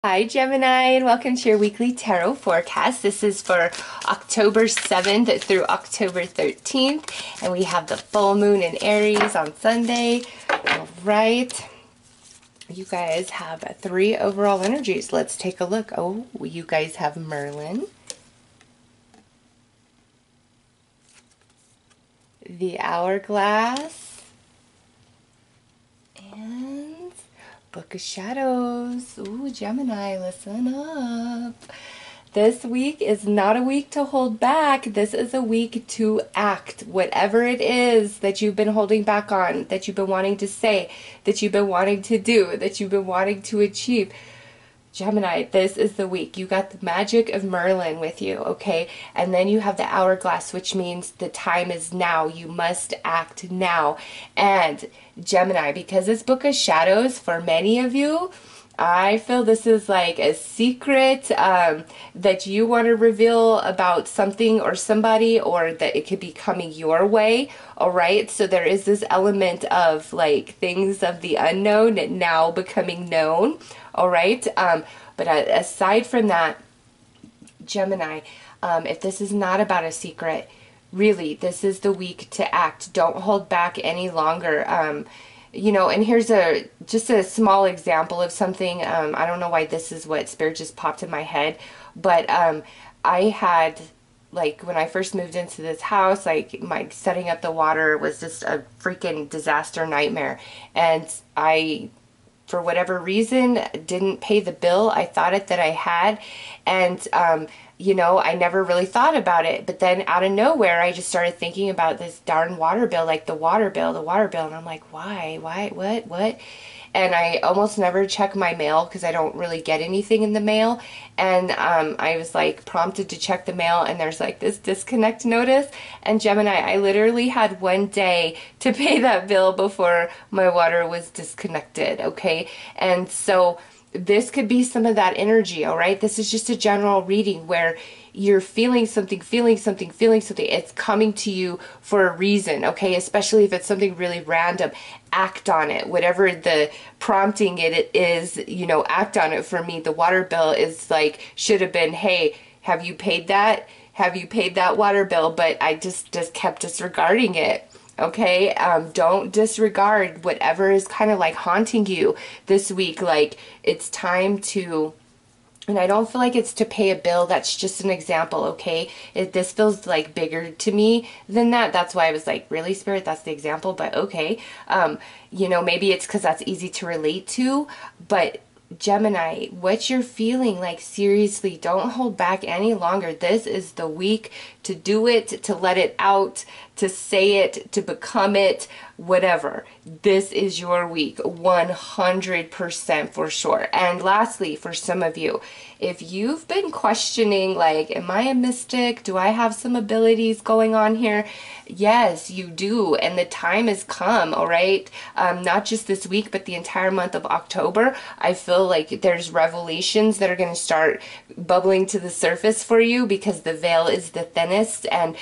Hi Gemini, and welcome to your weekly tarot forecast. This is for October 7th through October 13th, and we have the full moon in Aries on Sunday. All right, you guys have three overall energies. Let's take a look. Oh, you guys have Merlin, the Hourglass, and Book of Shadows. Ooh, Gemini, listen up. This week is not a week to hold back. This is a week to act. Whatever it is that you've been holding back on, that you've been wanting to say, that you've been wanting to do, that you've been wanting to achieve. Gemini, this is the week. You got the magic of Merlin with you, okay? And then you have the Hourglass, which means the time is now. You must act now. And Gemini, because this Book of Shadows, for many of you, I feel this is like a secret that you want to reveal about something or somebody, or that it could be coming your way, all right? So there is this element of like things of the unknown now becoming known, all right? But aside from that, Gemini, if this is not about a secret, really, this is the week to act. Don't hold back any longer. You know, and here's just a small example of something. I don't know why this is what Spirit just popped in my head, but I had, like, when I first moved into this house, like, my setting up the water was just a freaking disaster nightmare. And I, for whatever reason, didn't pay the bill. I thought that I had, and you know, I never really thought about it. But then out of nowhere, I just started thinking about this darn water bill, like the water bill, and I'm like, why, what? And I almost never check my mail because I don't really get anything in the mail. And I was like prompted to check the mail, and there's like this disconnect notice. And Gemini, I literally had one day to pay that bill before my water was disconnected, okay? And so this could be some of that energy, all right? This is just a general reading where you're feeling something. It's coming to you for a reason, okay? Especially if it's something really random. Act on it. Whatever the prompting it is, you know, act on it. For me, the water bill is like, should have been, hey, have you paid that? Have you paid that water bill? But I just kept disregarding it. Okay, don't disregard whatever is kind of like haunting you this week. Like, it's time to, and I don't feel like it's to pay a bill. That's just an example, okay? This feels like bigger to me than that. That's why I was like, really, Spirit? That's the example, but okay. You know, maybe it's because that's easy to relate to, but Gemini, what you're feeling, like, seriously, don't hold back any longer. This is the week to do it, to let it out, to say it, to become it, whatever. This is your week, 100% for sure. And lastly, for some of you, if you've been questioning, like, am I a mystic? Do I have some abilities going on here? Yes, you do. And the time has come, all right? Not just this week, but the entire month of October. I feel like there's revelations that are going to start bubbling to the surface for you because the veil is the thinnest. And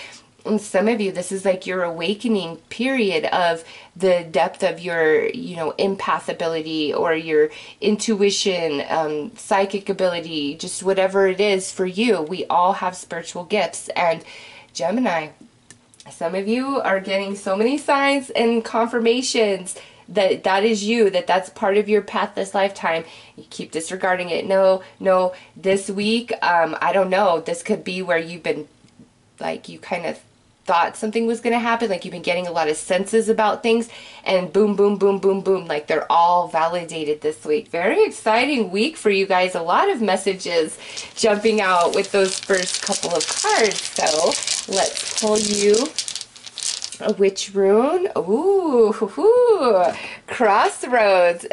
some of you, this is like your awakening period of the depth of your, you know, empath ability or your intuition, psychic ability, just whatever it is for you. We all have spiritual gifts. And Gemini, some of you are getting so many signs and confirmations that that is you, that that's part of your path this lifetime. You keep disregarding it. No, this week, I don't know, this could be where you've been, like, you kind of thought something was going to happen, like you've been getting a lot of senses about things, and boom, like they're all validated this week. Very exciting week for you guys. A lot of messages jumping out with those first couple of cards. So let's pull you a witch rune. Ooh, Crossroads.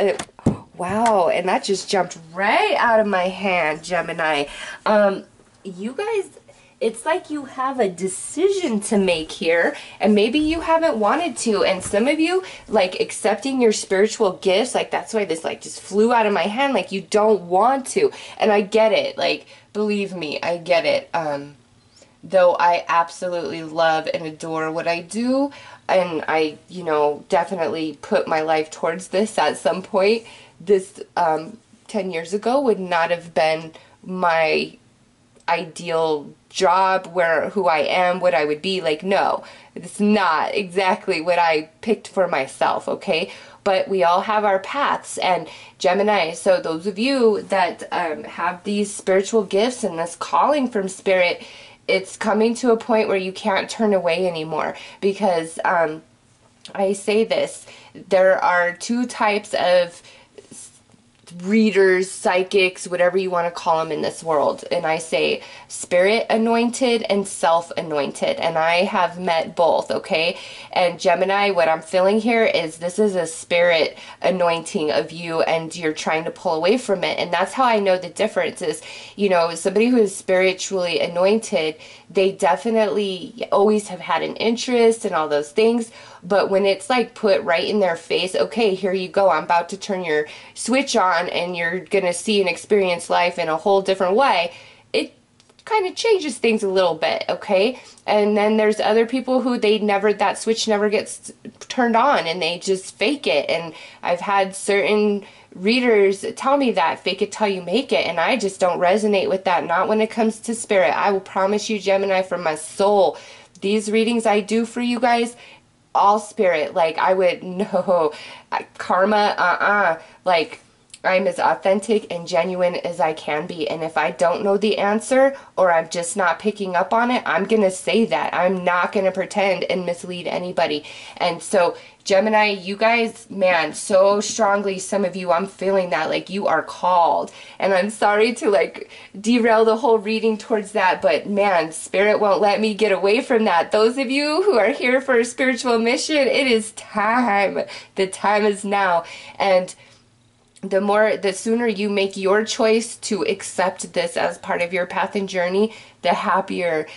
Wow, and that just jumped right out of my hand, Gemini. You guys, it's like you have a decision to make here, and maybe you haven't wanted to. And some of you, like, accepting your spiritual gifts, like, that's why this, like, just flew out of my hand, like, you don't want to. And I get it, like, believe me, I get it. Though I absolutely love and adore what I do, and I, you know, definitely put my life towards this at some point, this 10 years ago would not have been my ideal job, where who I am, what I would be. Like, no, it's not exactly what I picked for myself, okay? But we all have our paths. And Gemini, so those of you that have these spiritual gifts and this calling from spirit, it's coming to a point where you can't turn away anymore. Because I say this, there are two types of readers, psychics, whatever you want to call them in this world. And I say spirit anointed and self anointed. And I have met both, okay? And Gemini, what I'm feeling here is this is a spirit anointing of you, and you're trying to pull away from it. And that's how I know the difference is, you know, somebody who is spiritually anointed, they definitely always have had an interest and all those things. But when it's like put right in their face, okay, here you go, I'm about to turn your switch on and you're going to see and experience life in a whole different way, it kind of changes things a little bit, okay? And then there's other people who that switch never gets turned on and they just fake it. And I've had certain readers tell me that, fake it till you make it, and I just don't resonate with that, not when it comes to spirit. I will promise you, Gemini, from my soul, these readings I do for you guys, all spirit. Like, I would, no, karma, like, I'm as authentic and genuine as I can be. And if I don't know the answer or I'm just not picking up on it, I'm going to say that. I'm not going to pretend and mislead anybody. And so, Gemini, you guys, man, so strongly, some of you, I'm feeling that, like, you are called. And I'm sorry to, like, derail the whole reading towards that, but, man, Spirit won't let me get away from that. Those of you who are here for a spiritual mission, it is time. The time is now. And the sooner you make your choice to accept this as part of your path and journey, the happier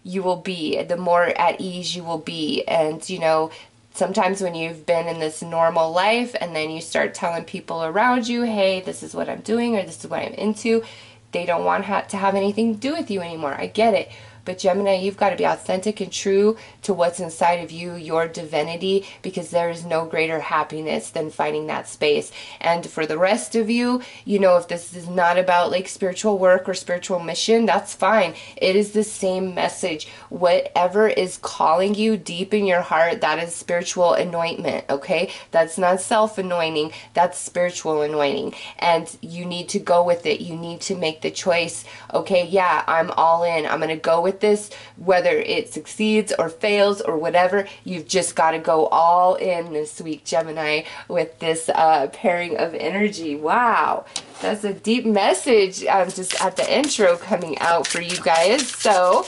you will be, the more at ease you will be. And, you know, sometimes when you've been in this normal life and then you start telling people around you, hey, this is what I'm doing or this is what I'm into, they don't want to have anything to do with you anymore. I get it. But Gemini, you've got to be authentic and true to what's inside of you, your divinity, because there is no greater happiness than finding that space. And for the rest of you, you know, if this is not about like spiritual work or spiritual mission, that's fine. It is the same message. Whatever is calling you deep in your heart, that is spiritual anointment, okay? That's not self-anointing, that's spiritual anointing. And you need to go with it. You need to make the choice, okay, yeah, I'm all in. I'm going to go with this, whether it succeeds or fails or whatever. You've just got to go all in this week, Gemini, with this pairing of energy. Wow, that's a deep message just at the intro coming out for you guys. So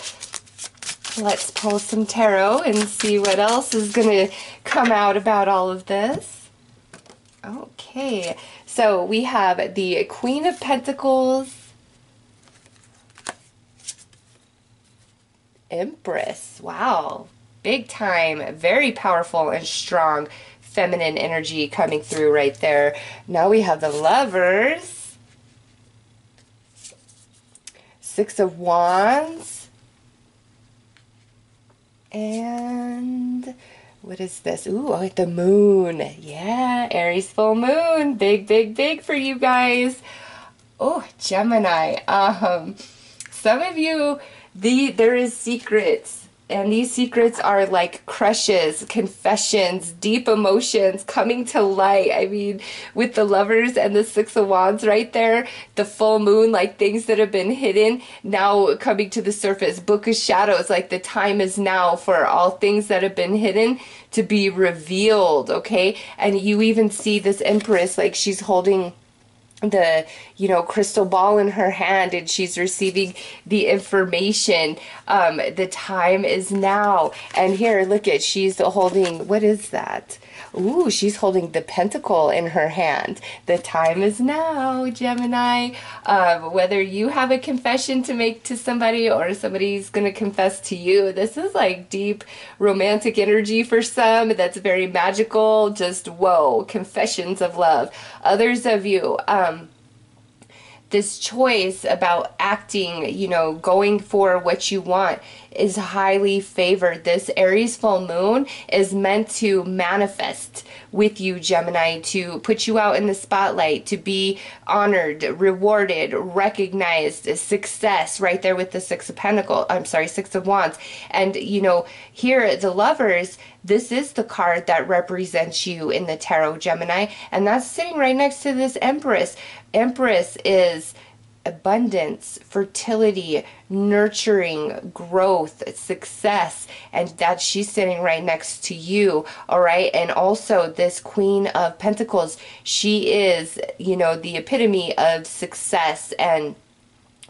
let's pull some tarot and see what else is going to come out about all of this. Okay, so we have the Queen of Pentacles, Empress. Wow, big time, very powerful and strong feminine energy coming through right there. Now we have the Lovers, Six of Wands, and what is this? Ooh, the Moon. Yeah, Aries full moon. Big, big, big for you guys. Oh, Gemini. Some of you, there is secrets, and these secrets are like crushes, confessions, deep emotions coming to light. I mean, with the Lovers and the Six of Wands right there, the full moon, like things that have been hidden now coming to the surface. Book of Shadows, like the time is now for all things that have been hidden to be revealed, okay? And you even see this Empress, like she's holding the, you know, crystal ball in her hand, and she's receiving the information. The time is now. And here, look at, she's holding, what is that? Ooh, she's holding the pentacle in her hand. The time is now, Gemini. Whether you have a confession to make to somebody or somebody's going to confess to you, this is like deep romantic energy for some. That's very magical. Just, whoa, confessions of love. Others of you, this choice about acting, you know, going for what you want is highly favored. This Aries full moon is meant to manifest with you, Gemini, to put you out in the spotlight, to be honored, rewarded, recognized, success, right there with the Six of Wands. And, you know, here, the Lovers, this is the card that represents you in the tarot, Gemini, and that's sitting right next to this Empress. Empress is abundance, fertility, nurturing, growth, success, and that she's sitting right next to you. All right. And also this Queen of Pentacles, she is, you know, the epitome of success and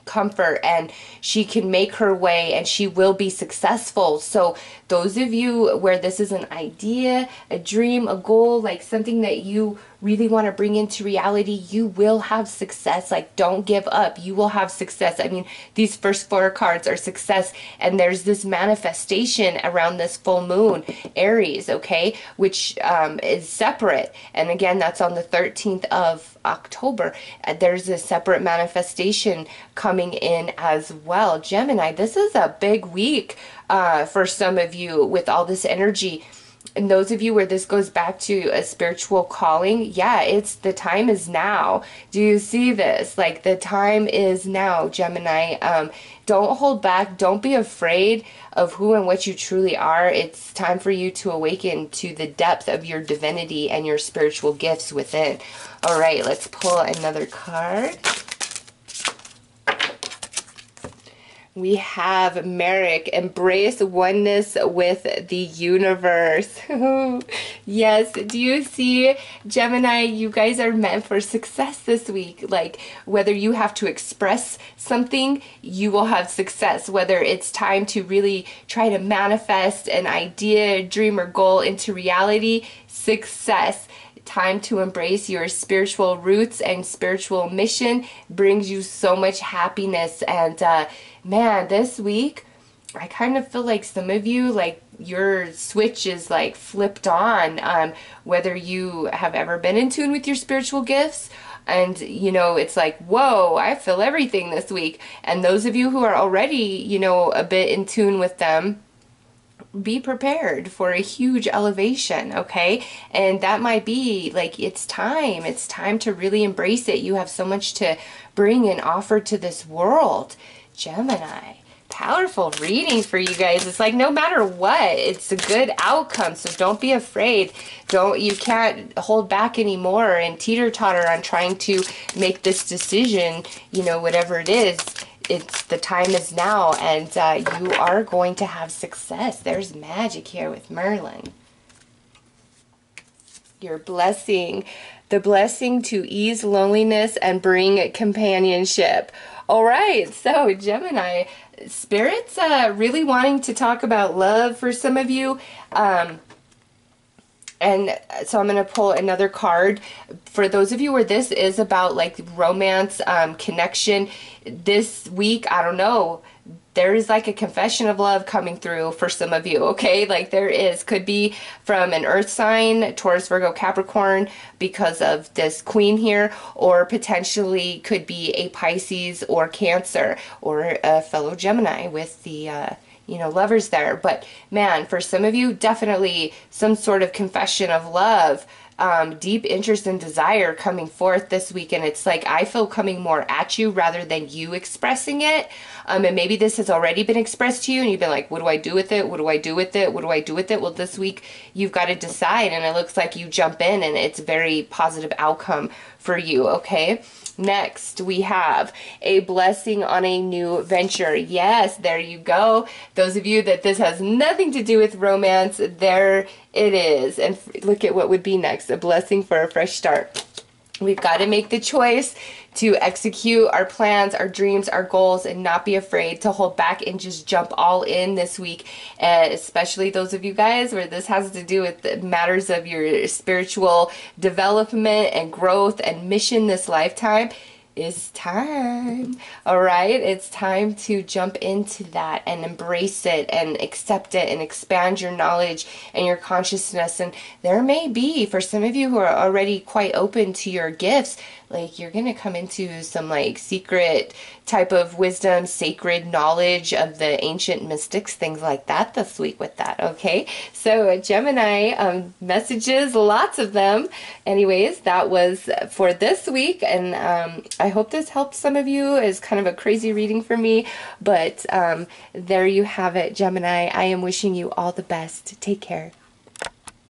comfort, and she can make her way and she will be successful. So those of you where this is an idea, a dream, a goal, like something that you really want to bring into reality, you will have success. Like, don't give up. You will have success. I mean, these first 4 cards are success, and there's this manifestation around this full moon, Aries, okay, which is separate. And again, that's on the 13th of October. There's a separate manifestation coming in as well. Gemini, this is a big week for some of you with all this energy. And those of you where this goes back to a spiritual calling, yeah, it's the time is now. Do you see this? Like, the time is now, Gemini. Don't hold back. Don't be afraid of who and what you truly are. It's time for you to awaken to the depth of your divinity and your spiritual gifts within. All right, let's pull another card. We have Merrick, embrace oneness with the universe. Yes, do you see, Gemini, you guys are meant for success this week. Like, whether you have to express something, you will have success. Whether it's time to really try to manifest an idea, dream, or goal into reality, success. Time to embrace your spiritual roots and spiritual mission brings you so much happiness. And man, this week I kind of feel like some of you, like, your switch is like flipped on, whether you have ever been in tune with your spiritual gifts. And, you know, it's like, whoa, I feel everything this week. And those of you who are already, you know, a bit in tune with them, be prepared for a huge elevation, okay? And that might be like, it's time to really embrace it. You have so much to bring and offer to this world, Gemini. Powerful reading for you guys. It's like, no matter what, it's a good outcome. So don't be afraid. You can't hold back anymore and teeter-totter on trying to make this decision, you know, whatever it is. It's the time is now, and you are going to have success. There's magic here with Merlin. Your blessing, the blessing to ease loneliness and bring companionship. All right, so Gemini, Spirit's really wanting to talk about love for some of you. And so I'm going to pull another card for those of you where this is about like romance, connection. This week, I don't know, there is like a confession of love coming through for some of you, okay? Like, there is, could be from an earth sign, Taurus, Virgo, Capricorn, because of this queen here, or potentially could be a Pisces or Cancer, or a fellow Gemini with the you know, lovers there. But man, for some of you, definitely some sort of confession of love, deep interest and desire coming forth this week. And it's like, I feel coming more at you rather than you expressing it. And maybe this has already been expressed to you and you've been like, what do I do with it? What do I do with it? What do I do with it? Well, this week you've got to decide, and it looks like you jump in and it's a very positive outcome for you, okay? Next, we have a blessing on a new venture. Yes, there you go. Those of you that this has nothing to do with romance, there it is. And look at what would be next, a blessing for a fresh start. We've got to make the choice to execute our plans, our dreams, our goals, and not be afraid to hold back and just jump all in this week. Especially those of you guys where this has to do with the matters of your spiritual development and growth and mission this lifetime. It's time. All right, it's time to jump into that and embrace it and accept it and expand your knowledge and your consciousness. And there may be, for some of you who are already quite open to your gifts, Like, you're gonna come into some like secret type of wisdom, sacred knowledge of the ancient mystics, things like that this week with that, okay? So Gemini, messages, lots of them. Anyways, that was for this week, and I hope this helps some of you. It's kind of a crazy reading for me, but there you have it, Gemini. I am wishing you all the best. Take care.